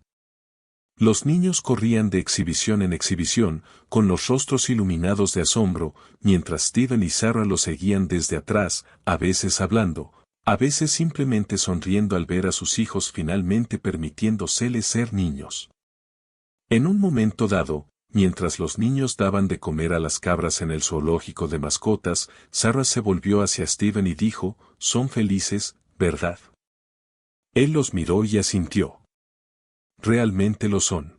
Los niños corrían de exhibición en exhibición, con los rostros iluminados de asombro, mientras Steven y Sarah los seguían desde atrás, a veces hablando, a veces simplemente sonriendo al ver a sus hijos finalmente permitiéndoseles ser niños. En un momento dado, mientras los niños daban de comer a las cabras en el zoológico de mascotas, Sarah se volvió hacia Steven y dijo, «Son felices, ¿verdad?» Él los miró y asintió. «Realmente lo son».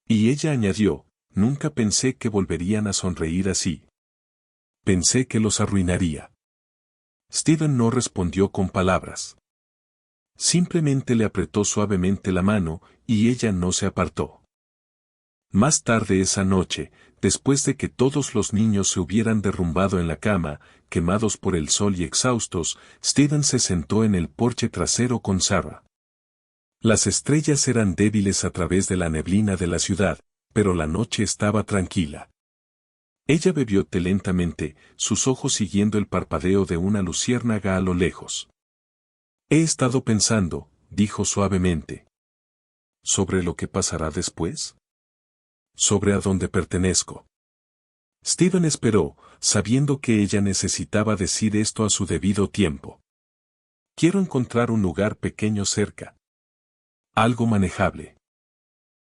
Y ella añadió, «Nunca pensé que volverían a sonreír así. Pensé que los arruinaría». Steven no respondió con palabras. Simplemente le apretó suavemente la mano, y ella no se apartó. Más tarde esa noche, después de que todos los niños se hubieran derrumbado en la cama, quemados por el sol y exhaustos, Steven se sentó en el porche trasero con Sarah. Las estrellas eran débiles a través de la neblina de la ciudad, pero la noche estaba tranquila. Ella bebió té lentamente, sus ojos siguiendo el parpadeo de una luciérnaga a lo lejos. «He estado pensando», dijo suavemente. «¿Sobre lo que pasará después? Sobre a dónde pertenezco». Steven esperó, sabiendo que ella necesitaba decir esto a su debido tiempo. «Quiero encontrar un lugar pequeño cerca. Algo manejable.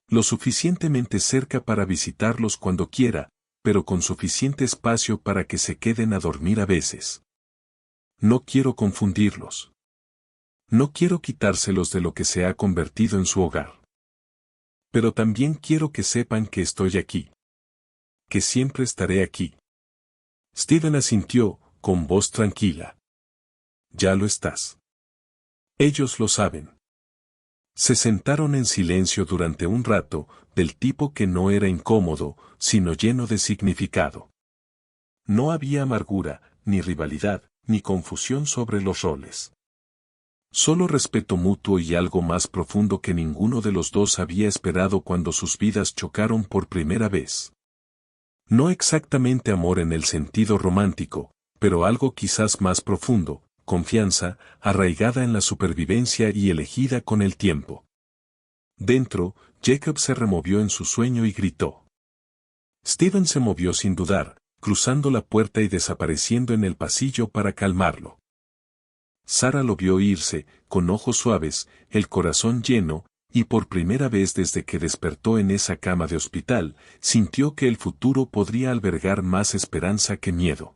Lo suficientemente cerca para visitarlos cuando quiera, pero con suficiente espacio para que se queden a dormir a veces. No quiero confundirlos. No quiero quitárselos de lo que se ha convertido en su hogar. Pero también quiero que sepan que estoy aquí. Que siempre estaré aquí». Steven asintió, con voz tranquila. «Ya lo estás. Ellos lo saben». Se sentaron en silencio durante un rato, del tipo que no era incómodo, sino lleno de significado. No había amargura, ni rivalidad, ni confusión sobre los roles. Solo respeto mutuo y algo más profundo que ninguno de los dos había esperado cuando sus vidas chocaron por primera vez. No exactamente amor en el sentido romántico, pero algo quizás más profundo, confianza, arraigada en la supervivencia y elegida con el tiempo. Dentro, Jacob se removió en su sueño y gritó. Steven se movió sin dudar, cruzando la puerta y desapareciendo en el pasillo para calmarlo. Sarah lo vio irse, con ojos suaves, el corazón lleno, y por primera vez desde que despertó en esa cama de hospital, sintió que el futuro podría albergar más esperanza que miedo.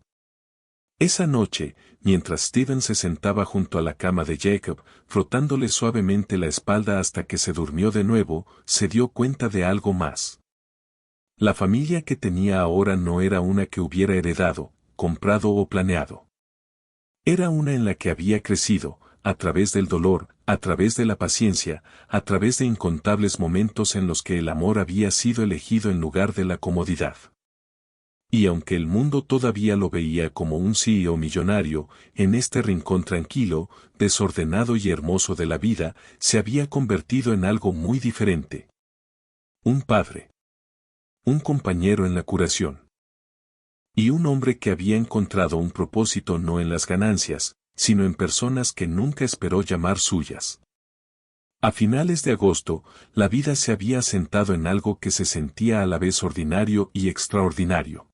Esa noche, mientras Steven se sentaba junto a la cama de Jacob, frotándole suavemente la espalda hasta que se durmió de nuevo, se dio cuenta de algo más. La familia que tenía ahora no era una que hubiera heredado, comprado o planeado. Era una en la que había crecido, a través del dolor, a través de la paciencia, a través de incontables momentos en los que el amor había sido elegido en lugar de la comodidad. Y aunque el mundo todavía lo veía como un CEO millonario, en este rincón tranquilo, desordenado y hermoso de la vida, se había convertido en algo muy diferente. Un padre. Un compañero en la curación. Y un hombre que había encontrado un propósito no en las ganancias, sino en personas que nunca esperó llamar suyas. A finales de agosto, la vida se había asentado en algo que se sentía a la vez ordinario y extraordinario.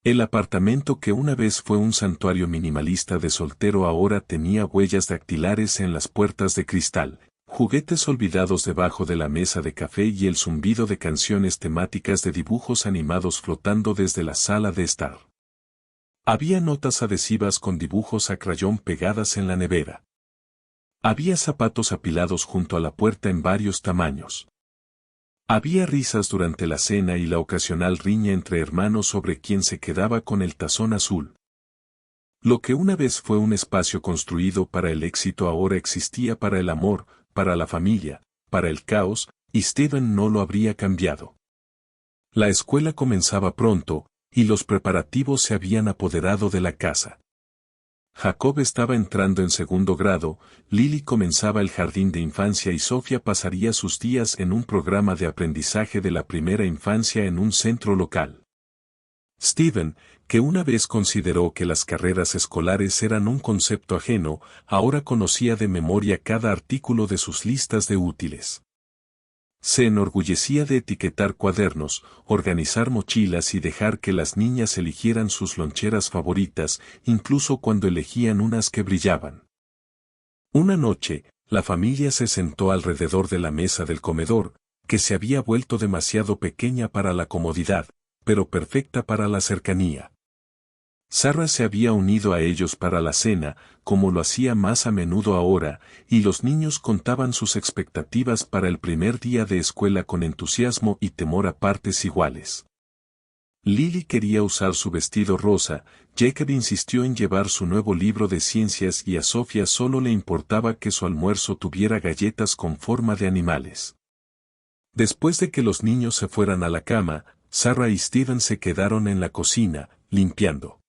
El apartamento que una vez fue un santuario minimalista de soltero ahora tenía huellas dactilares en las puertas de cristal, juguetes olvidados debajo de la mesa de café y el zumbido de canciones temáticas de dibujos animados flotando desde la sala de estar. Había notas adhesivas con dibujos a crayón pegadas en la nevera. Había zapatos apilados junto a la puerta en varios tamaños. Había risas durante la cena y la ocasional riña entre hermanos sobre quién se quedaba con el tazón azul. Lo que una vez fue un espacio construido para el éxito ahora existía para el amor, para la familia, para el caos, y Steven no lo habría cambiado. La escuela comenzaba pronto, y los preparativos se habían apoderado de la casa. Jacob estaba entrando en segundo grado, Lily comenzaba el jardín de infancia y Sofía pasaría sus días en un programa de aprendizaje de la primera infancia en un centro local. Steven, que una vez consideró que las carreras escolares eran un concepto ajeno, ahora conocía de memoria cada artículo de sus listas de útiles. Se enorgullecía de etiquetar cuadernos, organizar mochilas y dejar que las niñas eligieran sus loncheras favoritas, incluso cuando elegían unas que brillaban. Una noche, la familia se sentó alrededor de la mesa del comedor, que se había vuelto demasiado pequeña para la comodidad, pero perfecta para la cercanía. Sarah se había unido a ellos para la cena, como lo hacía más a menudo ahora, y los niños contaban sus expectativas para el primer día de escuela con entusiasmo y temor a partes iguales. Lily quería usar su vestido rosa, Jacob insistió en llevar su nuevo libro de ciencias y a Sofía solo le importaba que su almuerzo tuviera galletas con forma de animales. Después de que los niños se fueran a la cama, Sarah y Steven se quedaron en la cocina, limpiando.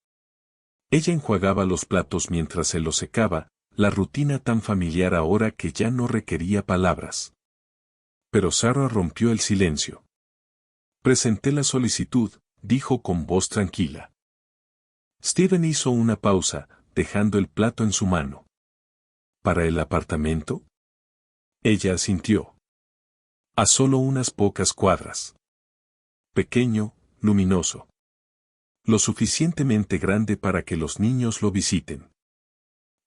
Ella enjuagaba los platos mientras él los secaba, la rutina tan familiar ahora que ya no requería palabras. Pero Sarah rompió el silencio. Presenté la solicitud, dijo con voz tranquila. Steven hizo una pausa, dejando el plato en su mano. ¿Para el apartamento? Ella asintió. A solo unas pocas cuadras. Pequeño, luminoso. Lo suficientemente grande para que los niños lo visiten.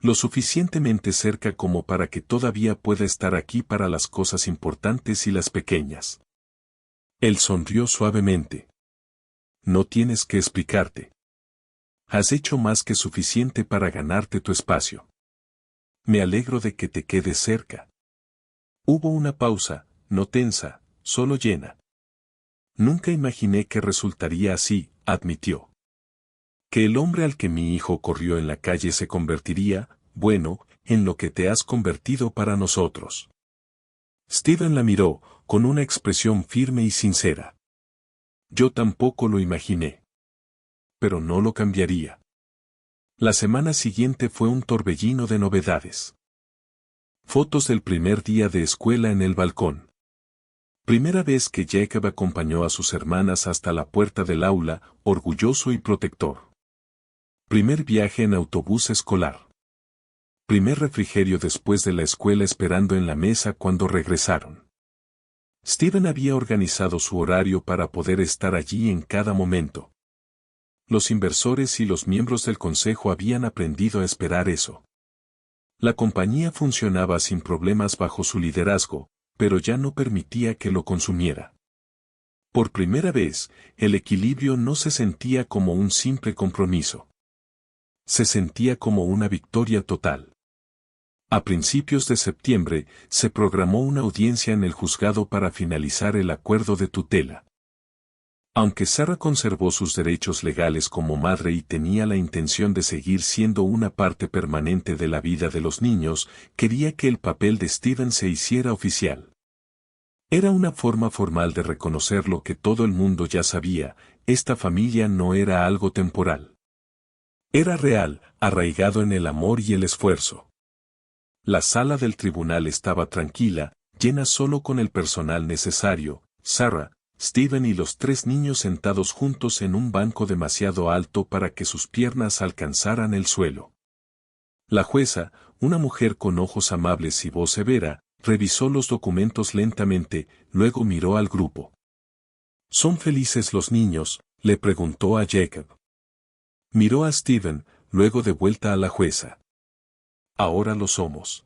Lo suficientemente cerca como para que todavía pueda estar aquí para las cosas importantes y las pequeñas. Él sonrió suavemente. No tienes que explicarte. Has hecho más que suficiente para ganarte tu espacio. Me alegro de que te quedes cerca. Hubo una pausa, no tensa, solo llena. Nunca imaginé que resultaría así, admitió. Que el hombre al que mi hijo corrió en la calle se convertiría, bueno, en lo que te has convertido para nosotros. Steven la miró, con una expresión firme y sincera. Yo tampoco lo imaginé. Pero no lo cambiaría. La semana siguiente fue un torbellino de novedades. Fotos del primer día de escuela en el balcón. Primera vez que Jacob acompañó a sus hermanas hasta la puerta del aula, orgulloso y protector. Primer viaje en autobús escolar. Primer refrigerio después de la escuela esperando en la mesa cuando regresaron. Steven había organizado su horario para poder estar allí en cada momento. Los inversores y los miembros del consejo habían aprendido a esperar eso. La compañía funcionaba sin problemas bajo su liderazgo, pero ya no permitía que lo consumiera. Por primera vez, el equilibrio no se sentía como un simple compromiso. Se sentía como una victoria total. A principios de septiembre, se programó una audiencia en el juzgado para finalizar el acuerdo de tutela. Aunque Sarah conservó sus derechos legales como madre y tenía la intención de seguir siendo una parte permanente de la vida de los niños, quería que el papel de Steven se hiciera oficial. Era una forma formal de reconocer lo que todo el mundo ya sabía: esta familia no era algo temporal. Era real, arraigado en el amor y el esfuerzo. La sala del tribunal estaba tranquila, llena solo con el personal necesario: Sarah, Steven y los 3 niños sentados juntos en un banco demasiado alto para que sus piernas alcanzaran el suelo. La jueza, una mujer con ojos amables y voz severa, revisó los documentos lentamente, luego miró al grupo. ¿Son felices los niños?, le preguntó a Jacob. Miró a Steven, luego de vuelta a la jueza. Ahora lo somos.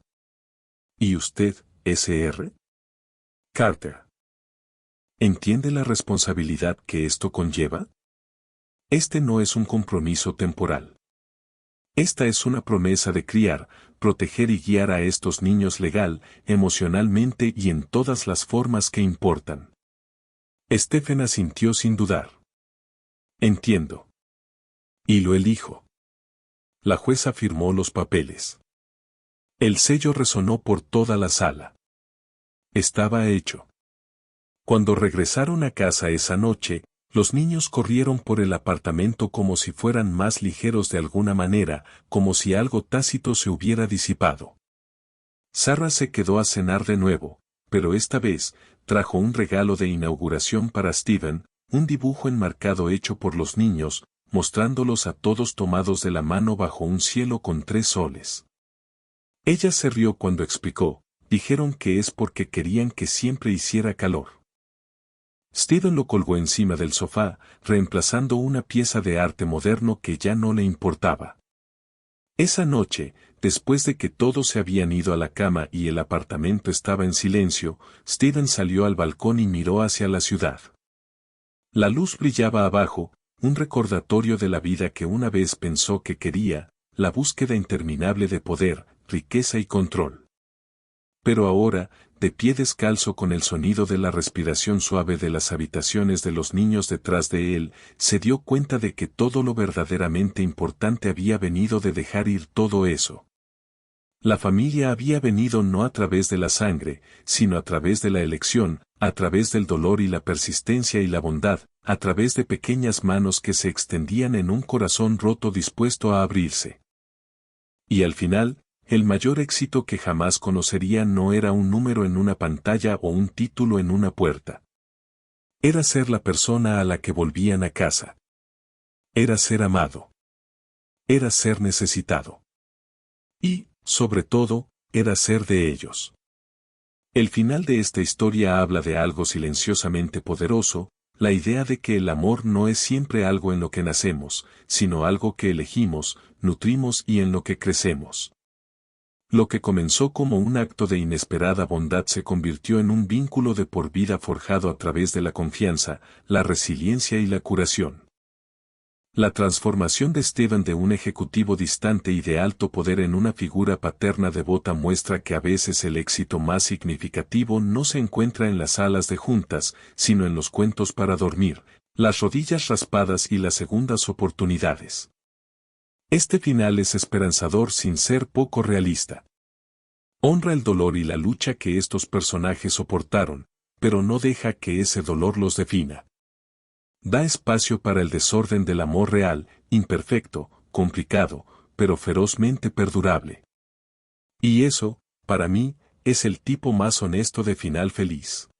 ¿Y usted, Sr. Carter? ¿Entiende la responsabilidad que esto conlleva? Este no es un compromiso temporal. Esta es una promesa de criar, proteger y guiar a estos niños legal, emocionalmente y en todas las formas que importan. Stephen asintió sin dudar. Entiendo. Y lo elijo. La jueza firmó los papeles. El sello resonó por toda la sala. Estaba hecho. Cuando regresaron a casa esa noche, los niños corrieron por el apartamento como si fueran más ligeros de alguna manera, como si algo tácito se hubiera disipado. Sarah se quedó a cenar de nuevo, pero esta vez, trajo un regalo de inauguración para Steven, un dibujo enmarcado hecho por los niños, mostrándolos a todos tomados de la mano bajo un cielo con 3 soles. Ella se rió cuando explicó: dijeron que es porque querían que siempre hiciera calor. Steven lo colgó encima del sofá, reemplazando una pieza de arte moderno que ya no le importaba. Esa noche, después de que todos se habían ido a la cama y el apartamento estaba en silencio, Steven salió al balcón y miró hacia la ciudad. La luz brillaba abajo, un recordatorio de la vida que una vez pensó que quería, la búsqueda interminable de poder, riqueza y control. Pero ahora, de pie descalzo con el sonido de la respiración suave de las habitaciones de los niños detrás de él, se dio cuenta de que todo lo verdaderamente importante había venido de dejar ir todo eso. La familia había venido no a través de la sangre, sino a través de la elección, a través del dolor y la persistencia y la bondad, a través de pequeñas manos que se extendían en un corazón roto dispuesto a abrirse. Y al final, el mayor éxito que jamás conocería no era un número en una pantalla o un título en una puerta. Era ser la persona a la que volvían a casa. Era ser amado. Era ser necesitado. Y, sobre todo, era ser de ellos. El final de esta historia habla de algo silenciosamente poderoso: la idea de que el amor no es siempre algo en lo que nacemos, sino algo que elegimos, nutrimos y en lo que crecemos. Lo que comenzó como un acto de inesperada bondad se convirtió en un vínculo de por vida forjado a través de la confianza, la resiliencia y la curación. La transformación de Steven de un ejecutivo distante y de alto poder en una figura paterna devota muestra que a veces el éxito más significativo no se encuentra en las salas de juntas, sino en los cuentos para dormir, las rodillas raspadas y las segundas oportunidades. Este final es esperanzador sin ser poco realista. Honra el dolor y la lucha que estos personajes soportaron, pero no deja que ese dolor los defina. Da espacio para el desorden del amor real, imperfecto, complicado, pero ferozmente perdurable. Y eso, para mí, es el tipo más honesto de final feliz.